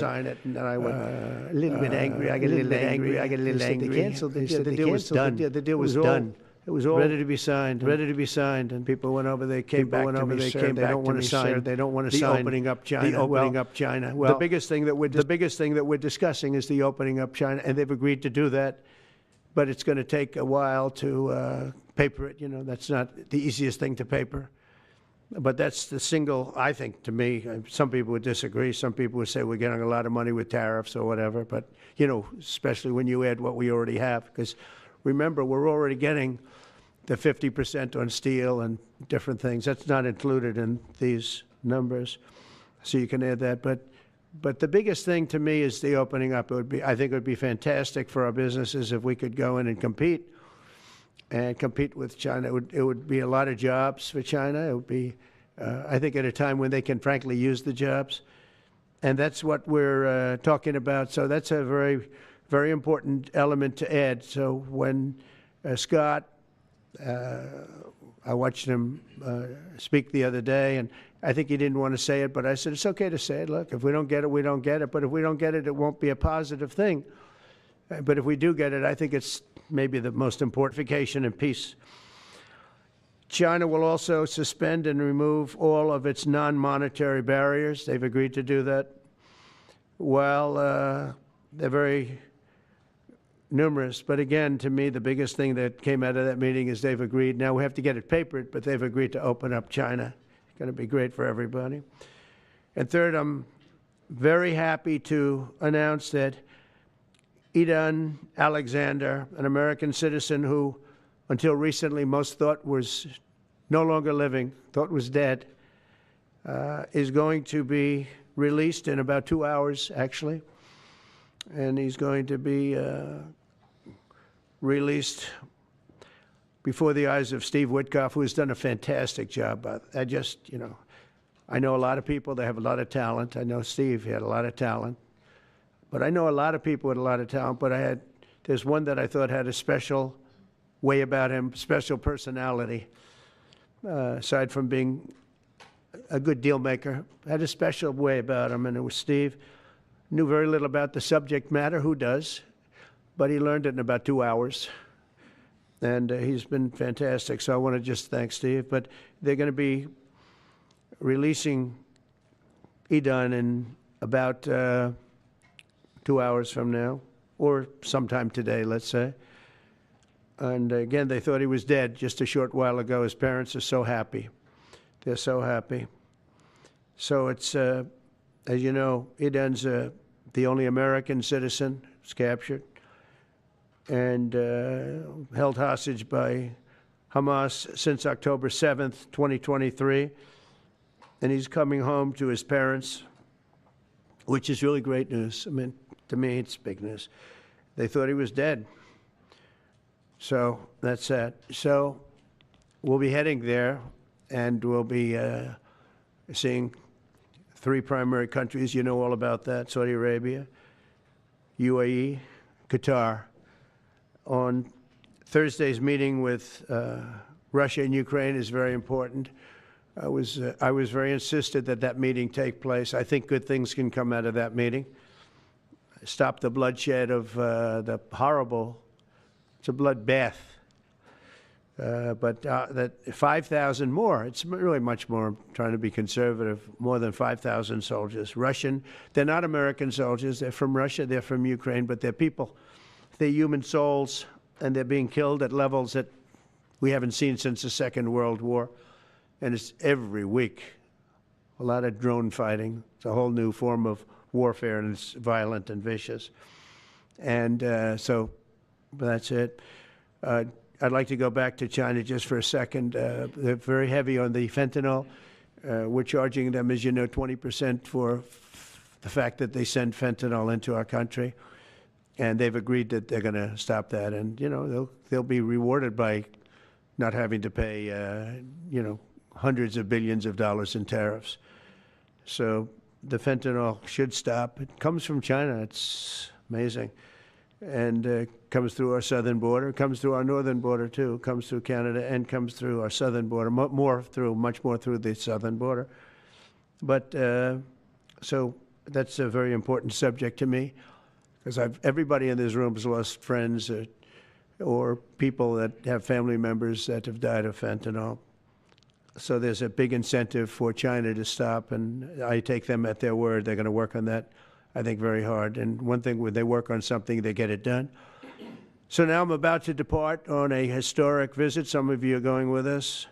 sign it, and then I went a little bit angry. I got a little angry. They canceled it. The deal was done. The deal was done. It was all ready to be signed. And people went over. They came back to me. They don't want to sign. They don't want to sign. Opening up China. The opening up China. Well, the biggest thing that we're discussing is the opening up China, and they've agreed to do that. But it's going to take a while to paper it. You know, that's not the easiest thing to paper. But that's the single, I think, to me, some people would disagree. Some people would say we're getting a lot of money with tariffs or whatever. But, you know, especially when you add what we already have. Because remember, we're already getting the 50% on steel and different things. That's not included in these numbers. So you can add that. But the biggest thing to me is the opening up. I think it would be fantastic for our businesses if we could go in and compete with China. It would be a lot of jobs for China. It would be, I think, at a time when they can frankly use the jobs. And that's what we're talking about. So that's a very, very important element to add. So when Scott, I watched him speak the other day, and I think he didn't want to say it, but I said, it's okay to say it. Look, if we don't get it, we don't get it. But if we don't get it, it won't be a positive thing. But if we do get it, I think it's maybe the most important vacation and peace. China will also suspend and remove all of its non-monetary barriers. They've agreed to do that. Well, they're very numerous. But again, to me, the biggest thing that came out of that meeting is they've agreed. Now we have to get it papered, but they've agreed to open up China. It's going to be great for everybody. And third, I'm very happy to announce that Idan Alexander, an American citizen who until recently most thought was no longer living, thought was dead, is going to be released in about 2 hours, actually. And he's going to be released before the eyes of Steve Witkoff, who has done a fantastic job. I know a lot of people that have a lot of talent. I know Steve had a lot of talent. But I know a lot of people with a lot of talent, but there's one that I thought had a special way about him, special personality, aside from being a good deal maker, had a special way about him, and it was Steve. Knew very little about the subject matter, who does, but he learned it in about 2 hours, and he's been fantastic, so I want to just thank Steve. But they're going to be releasing Idan in about 2 hours from now, or sometime today, let's say. And again, they thought he was dead just a short while ago. His parents are so happy. They're so happy. So it's, as you know, Idan's the only American citizen who's captured and held hostage by Hamas since October 7th, 2023. And he's coming home to his parents, which is really great news. I mean, to me, it's big news. They thought he was dead. So that's that. So we'll be heading there, and we'll be seeing 3 primary countries. You know all about that: Saudi Arabia, UAE, Qatar. On Thursday's meeting with Russia and Ukraine is very important. I was very insistent that that meeting take place. I think good things can come out of that meeting. Stop the bloodshed of the horrible, it's a bloodbath. But that 5,000 more, it's really much more, I'm trying to be conservative, more than 5,000 soldiers. Russian, they're not American soldiers, they're from Russia, they're from Ukraine, but they're people. They're human souls, and they're being killed at levels that we haven't seen since the Second World War. And it's every week, a lot of drone fighting. It's a whole new form of warfare, and it's violent and vicious. And so that's it. I'd like to go back to China just for a second. They're very heavy on the fentanyl. We're charging them, as you know, 20% for the fact that they send fentanyl into our country. And they've agreed that they're going to stop that. And, you know, they'll be rewarded by not having to pay, you know, hundreds of billions of dollars in tariffs. So the fentanyl should stop. It comes from China. It's amazing. And comes through our southern border, comes through our northern border too, comes through Canada, and comes through our southern border, much more through the southern border. But so that's a very important subject to me, because everybody in this room has lost friends or people that have family members that have died of fentanyl. So there's a big incentive for China to stop, and I take them at their word. They're going to work on that, I think, very hard. And one thing, when they work on something, they get it done. So now I'm about to depart on a historic visit. Some of you are going with us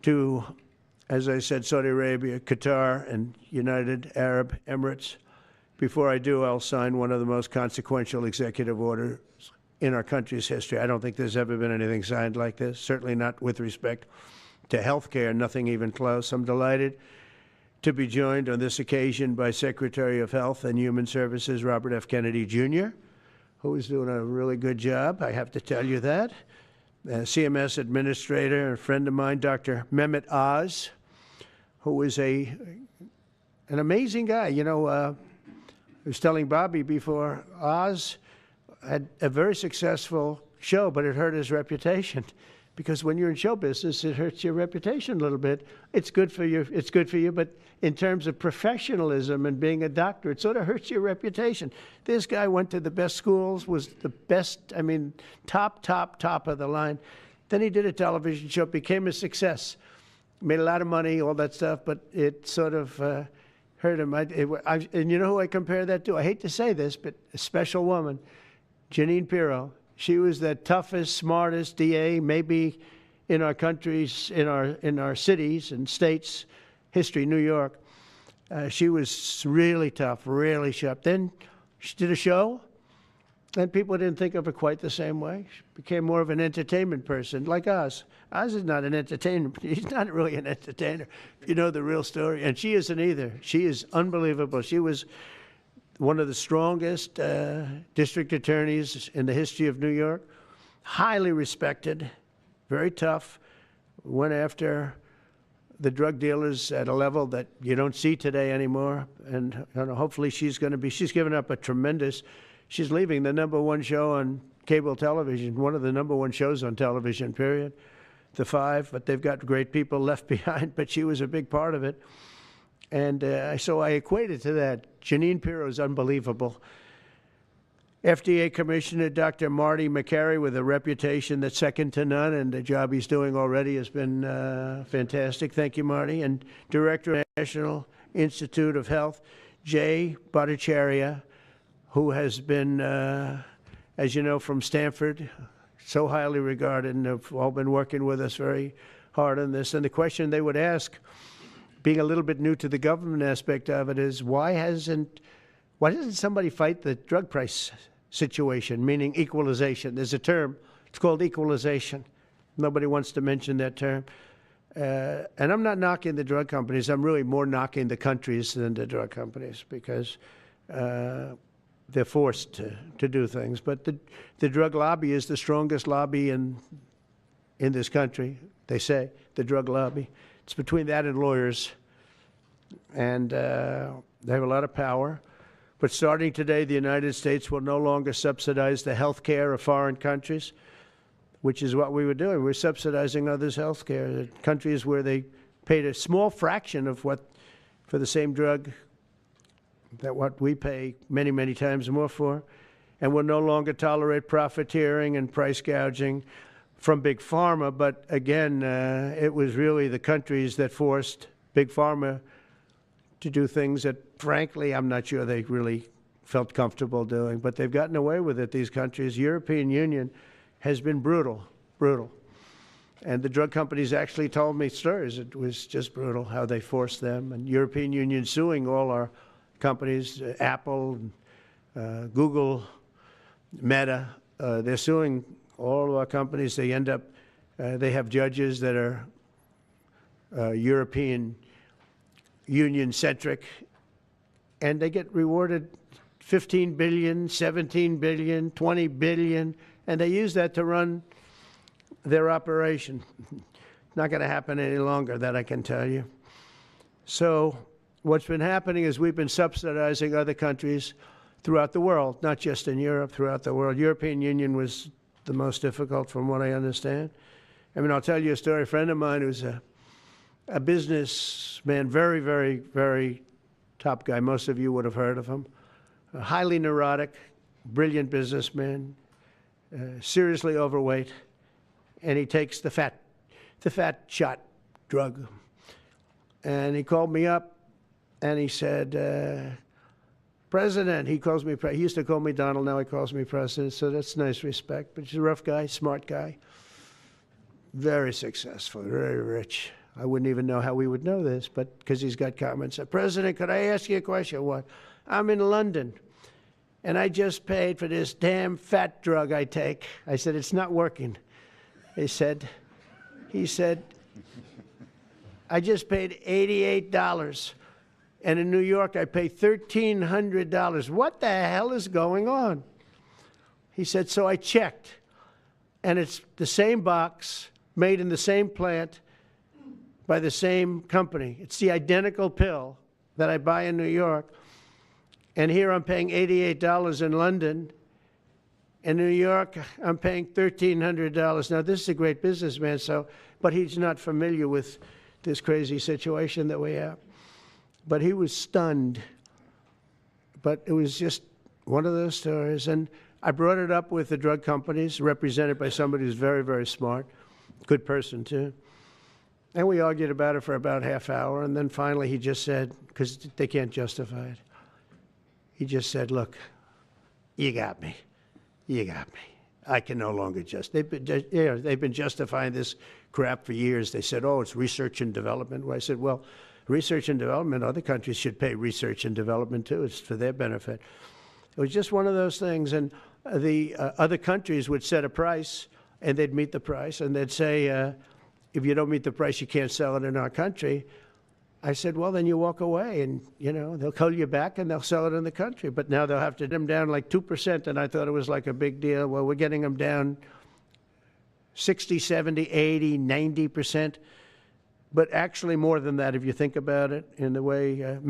to, as I said, Saudi Arabia, Qatar, and United Arab Emirates. Before I do, I'll sign one of the most consequential executive orders in our country's history. I don't think there's ever been anything signed like this, certainly not with respect to health care, nothing even close. I'm delighted to be joined on this occasion by Secretary of Health and Human Services, Robert F. Kennedy, Jr., who is doing a really good job, I have to tell you that. CMS Administrator, a friend of mine, Dr. Mehmet Oz, who is an amazing guy. You know, I was telling Bobby before, Oz had a very successful show, but it hurt his reputation. Because when you're in show business, it hurts your reputation a little bit. It's good for you, but in terms of professionalism and being a doctor, it sort of hurts your reputation. This guy went to the best schools, was the best, I mean, top of the line. Then he did a television show, became a success, made a lot of money, all that stuff, but it sort of hurt him. And you know who I compare that to? I hate to say this, but a special woman, Jeanine Pirro. She was the toughest, smartest DA, maybe in our countries, in our cities and states history, New York. She was really tough, really sharp. Then she did a show, and people didn't think of her quite the same way. She became more of an entertainment person, like Oz. Oz is not an entertainer. He's not really an entertainer, if you know the real story. And she isn't either. She is unbelievable. She was one of the strongest district attorneys in the history of New York, highly respected, very tough, went after the drug dealers at a level that you don't see today anymore. And hopefully she's given up a tremendous, she's leaving the #1 show on cable television, one of the #1 shows on television, period, The Five, but they've got great people left behind, but she was a big part of it. And so I equated to that. Jeanine Pirro is unbelievable. FDA Commissioner Dr. Marty Makary, with a reputation that's second to none, and the job he's doing already has been fantastic. Thank you, Marty. And Director of the National Institute of Health, Jay Bhattacharya, who has been, as you know, from Stanford, so highly regarded, and have all been working with us very hard on this. And the question they would ask, being a little bit new to the government aspect of it, is why doesn't somebody fight the drug price situation, meaning equalization? There's a term, it's called equalization. Nobody wants to mention that term. And I'm not knocking the drug companies. I'm really more knocking the countries than the drug companies, because they're forced to do things. But the drug lobby is the strongest lobby in this country, they say, the drug lobby. It's between that and lawyers, and they have a lot of power. But starting today, the United States will no longer subsidize the health care of foreign countries, which is what we were doing. We're subsidizing others' health care. Countries where they paid a small fraction of what, for the same drug, that what we pay many, many times more for. And we'll no longer tolerate profiteering and price gouging from Big Pharma, but again, it was really the countries that forced Big Pharma to do things that, frankly, I'm not sure they really felt comfortable doing, but they've gotten away with it, these countries. European Union has been brutal. And the drug companies actually told me stories. It was just brutal how they forced them. And European Union suing all our companies, Apple, Google, Meta, they're suing all of our companies. They end up, they have judges that are European Union-centric, and they get rewarded $15 billion, $17 billion, $20 billion, and they use that to run their operation. Not going to happen any longer, that I can tell you. So what's been happening is we've been subsidizing other countries throughout the world, not just in Europe, throughout the world. European Union was the most difficult, from what I understand. I mean, I'll tell you a story. A friend of mine who's a businessman, very, very, very top guy. Most of you would have heard of him. A highly neurotic, brilliant businessman, seriously overweight, and he takes the fat shot drug. And he called me up, and he said, President, he calls me, he used to call me Donald, now he calls me President, so that's nice respect. But he's a rough guy, smart guy, very successful, very rich. I wouldn't even know how we would know this, but because he's got comments. President, could I ask you a question? What? I'm in London, and I just paid for this damn fat drug I take. I said, it's not working. He said, I just paid $88. And in New York, I pay $1,300. What the hell is going on? He said, so I checked. And it's the same box, made in the same plant, by the same company. It's the identical pill that I buy in New York. And here I'm paying $88 in London. In New York, I'm paying $1,300. Now, this is a great businessman, but he's not familiar with this crazy situation that we have. But he was stunned. But it was just one of those stories. And I brought it up with the drug companies, represented by somebody who's very, very smart, good person too. And we argued about it for about half hour. And then finally he just said, because they can't justify it, he just said, look, you got me. You got me. I can no longer they've been justifying this crap for years. They said, oh, it's research and development. Well, I said, well, research and development, other countries should pay research and development too. It's for their benefit. It was just one of those things. And the other countries would set a price, and they'd meet the price, and they'd say, if you don't meet the price, you can't sell it in our country. I said, well, then you walk away, and, they'll call you back, and they'll sell it in the country. But now they'll have to get them down like 2%, and I thought it was like a big deal. Well, we're getting them down 60, 70, 80, 90%. But actually more than that, if you think about it, in the way